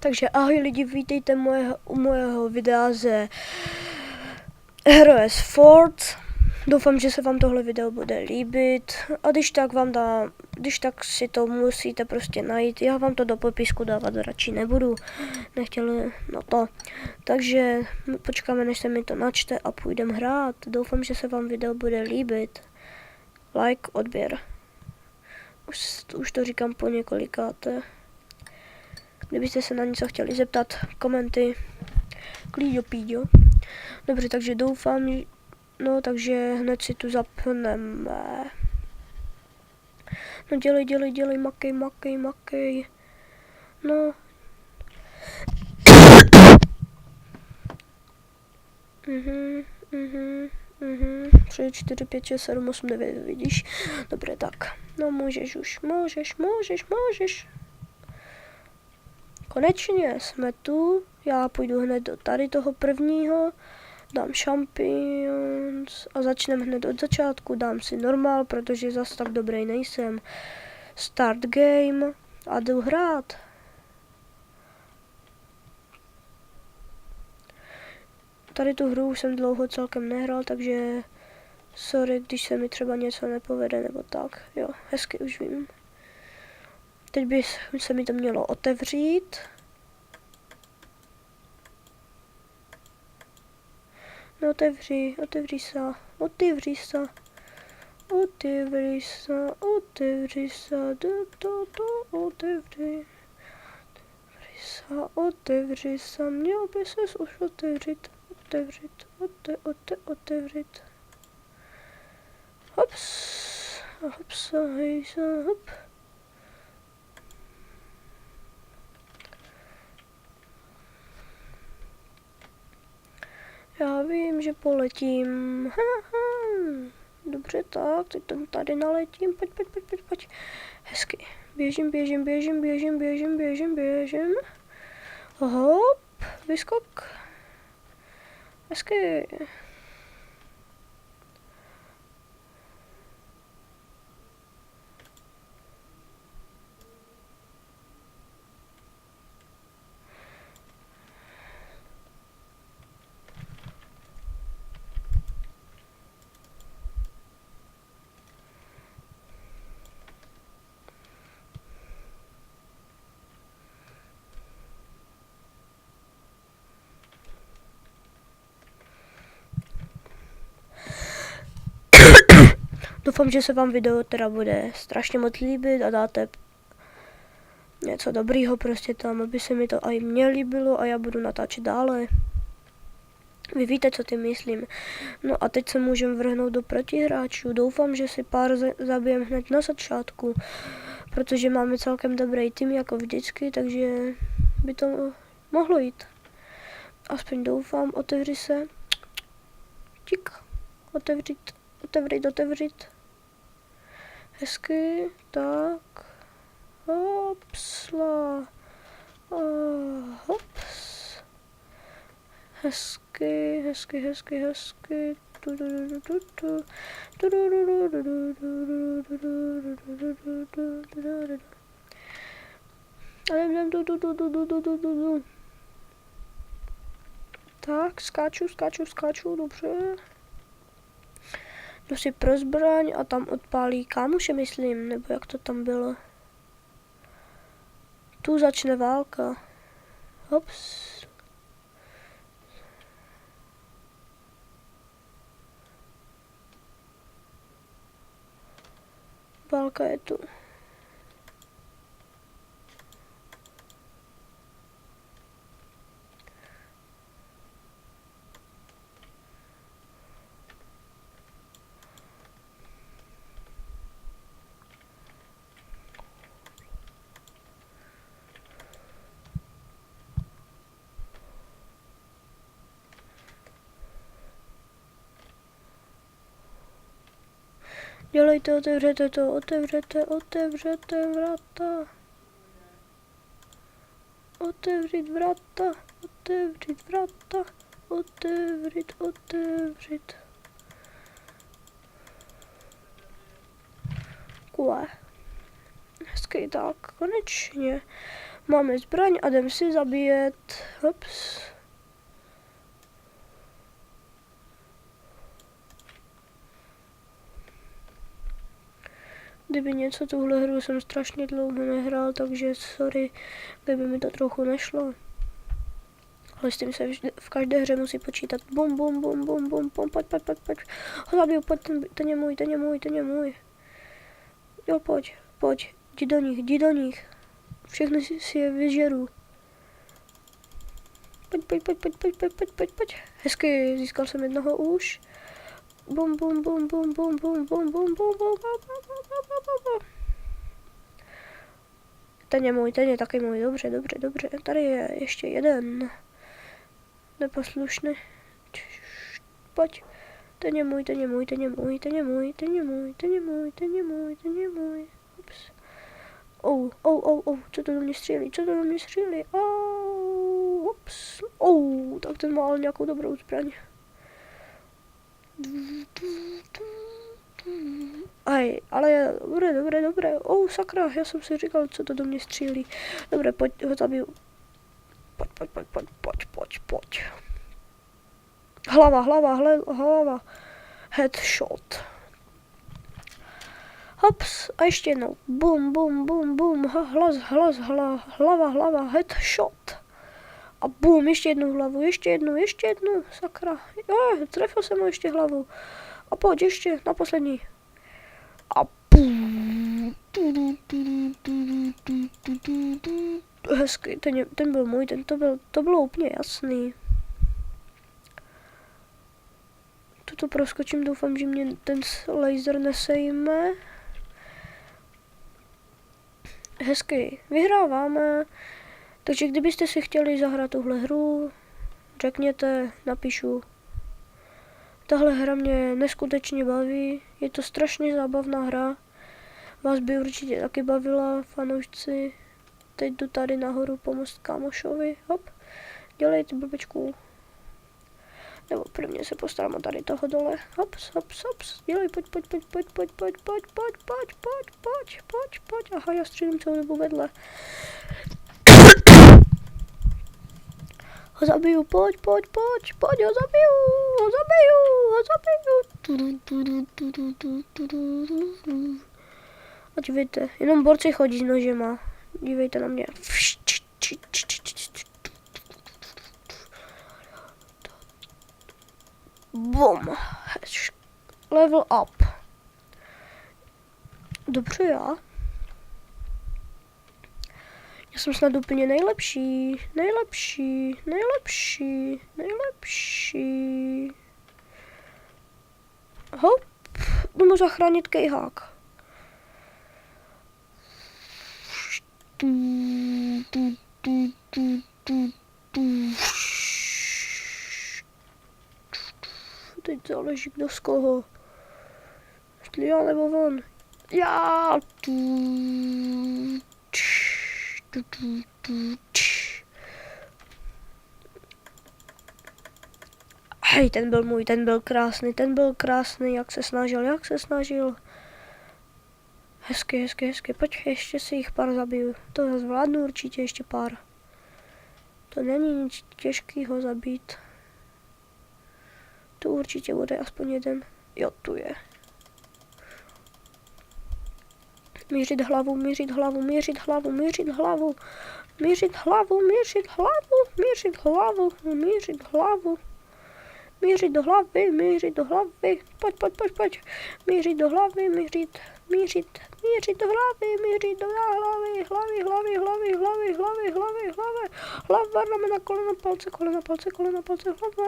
Takže ahoj lidi, vítejte u mojeho videa ze Heroes Fort. Doufám, že se vám tohle video bude líbit a když tak si to musíte prostě najít. Já vám to do popisku dávat radši nebudu, nechtěl na to. Takže počkáme, než se mi to načte a půjdeme hrát. Doufám, že se vám video bude líbit. Like, odběr. Už to říkám po několikáté. Kdybyste se na něco chtěli zeptat, komenty, klíďo píďo. Dobře, takže doufám, no takže hned si tu zapneme. No dělej, makej. No. 3, 4, 5, 6, 7, 8, 9, vidíš? Dobré, tak. No můžeš už, můžeš. Konečně jsme tu, já půjdu hned do tady toho prvního, dám Champions a začneme hned od začátku, dám si normál, protože zas tak dobrý nejsem. Start game a jdu hrát. Tady tu hru už jsem dlouho celkem nehrál, takže sorry, když se mi třeba něco nepovede nebo tak. Jo, hezky už vím. Teď by se mi to mělo otevřít. No otevři se. Otevři se, měl by ses už otevřít. Otevřít. Hops, hejsa, hop. Já vím, že poletím. Dobře, tak, teď tam tady naletím. Pojď. Hezky. Běžím. Hop, vyskok. Hezky. Doufám, že se vám video teda bude strašně moc líbit a dáte něco dobrýho prostě tam, aby se mi to i mně líbilo a já budu natáčet dále. Vy víte, co tím myslím. No a teď se můžeme vrhnout do protihráčů. Doufám, že si pár zabijem hned na začátku, protože máme celkem dobrý tým jako vždycky, takže by to mohlo jít. Aspoň doufám, otevři se. Tik, otevřít. Hezky, tak. Hopsla. Hops. Hezky. Tak, skáču, dobře. Jdu si pro zbraň a tam odpálí kámoše, myslím, nebo jak to tam bylo. Tu začne válka. Hops. Válka je tu. Dělejte, otevřete vrata. Otevřít vrata. Otevřít. Kule. Hezky, tak, konečně. Máme zbraň a jdem si zabíjet. Hops. Kdyby něco, tuhle hru jsem strašně dlouho nehrál, takže sorry, kdyby mi to trochu nešlo. Ale s tím se v každé hře musí počítat. Bum, bum, bum, bum, bum, bum, pojď. Ho zabiju, pojď, ten je můj. Jo, pojď, jdi do nich. Všechny si je vyžeru. Pojď. Hezky, získal jsem jednoho už. Bum. Ten je taky můj, dobře. Tady je ještě jeden. Neposlušný. Pojď. Ten je můj. Ups. Co to do mě střílí? Ups. Tak ten má ale nějakou dobrou zbraň. Ale dobré. Sakra, já jsem si říkal, co to do mě střílí. Dobré, pojď, ho zabiju. Pojď. Hlava. Headshot. Hops, a ještě jednou. Bum. Hlava, headshot. A bum, ještě jednu hlavu, ještě jednu, sakra. Jo, trefil jsem mu ještě hlavu. A pojď ještě, na poslední. A bum. Hezky, ten byl můj, to bylo úplně jasný. Tuto proskočím, doufám, že mě ten laser nesejme. Hezky, vyhráváme. Takže kdybyste si chtěli zahrát tuhle hru, řekněte, napíšu. Tahle hra mě neskutečně baví, je to strašně zábavná hra. Vás by určitě taky bavila, fanoušci. Teď jdu tady nahoru pomoct kámošovi, hop. Dělejte blbečku. Nebo prvně se postarám o tady toho dole. Hops. Dělej, pojď. Aha, já střílím celou dobu vedle. Ho zabiju, pojď, ho zabiju. A dívejte, jenom borci chodí s nožema. Dívejte na mě. Bum. Level up. Dobře, já jsem snad úplně nejlepší. Hop, jdu zachránit kejhák. Teď záleží kdo z koho. Jestli já nebo on. Já. Hej, ten byl můj, ten byl krásný, jak se snažil. Hezky, pojď, ještě si jich pár zabiju. To zvládnu určitě ještě pár. To není nic těžkého zabít. Tu určitě bude aspoň jeden. Jo, tu je. Mířit hlavu. Mířit do hlavy. Pojď. Mířit do hlavy. Hlava, ramena, kolena, palce, hlava,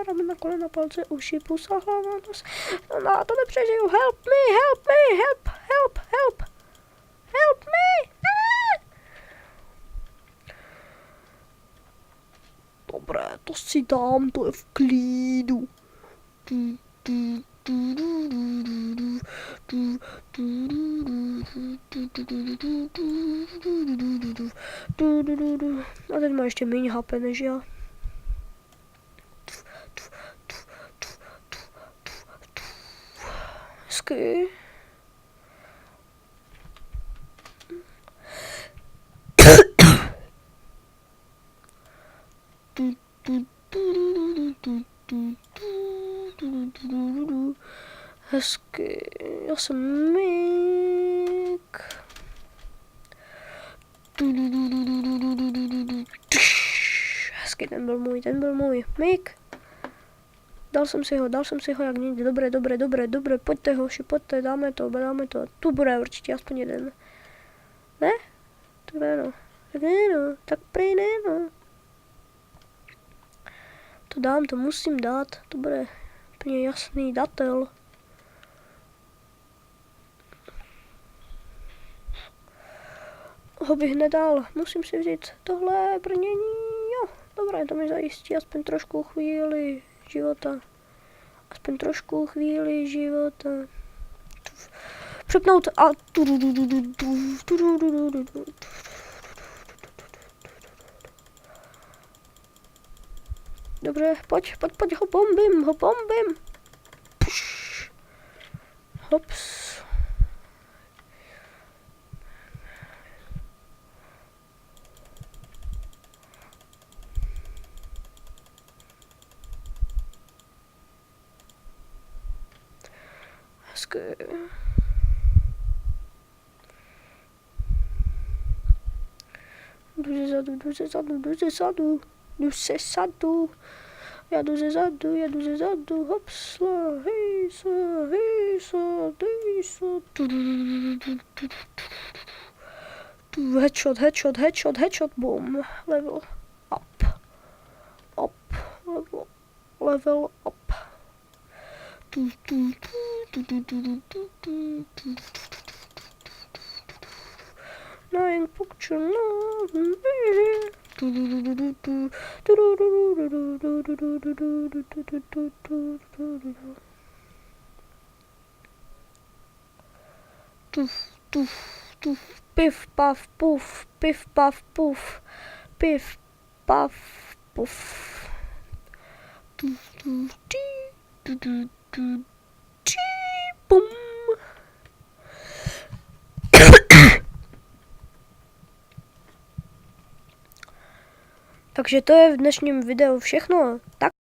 ramena, kolena, palce, uši, pusa, hlava, nos. No, to nepřežiju. Help me. Dobré, to si dám, to je v klidu. A teď má ještě méně HP než já. Hezky. Hezky, já jsem Mik. Hezky, ten byl můj. Mik. Dal jsem si ho jak někdy. Dobré, pojďte hoši, pojďte, dáme to. Tu bude určitě aspoň jeden. Ne? Tak ne no. Tak prý ne no. To dám, to musím dát, to bude úplně jasný datel. Ho bych nedal, musím si vzít tohle brnění, jo, dobré, to mi zajistí aspoň trošku chvíli života. Přepnout a dobře, pojď, ho bombím. Pš. Hops. Hezky. Jdu ze zadu. Já jdu ze zadu, hopsla, hejsa, headshot, boom, level up, level up. Nine picture, Piff, puff, puff, piff, puff, puff, piff, puff, puff. Bum. Takže to je v dnešním videu všechno. Tak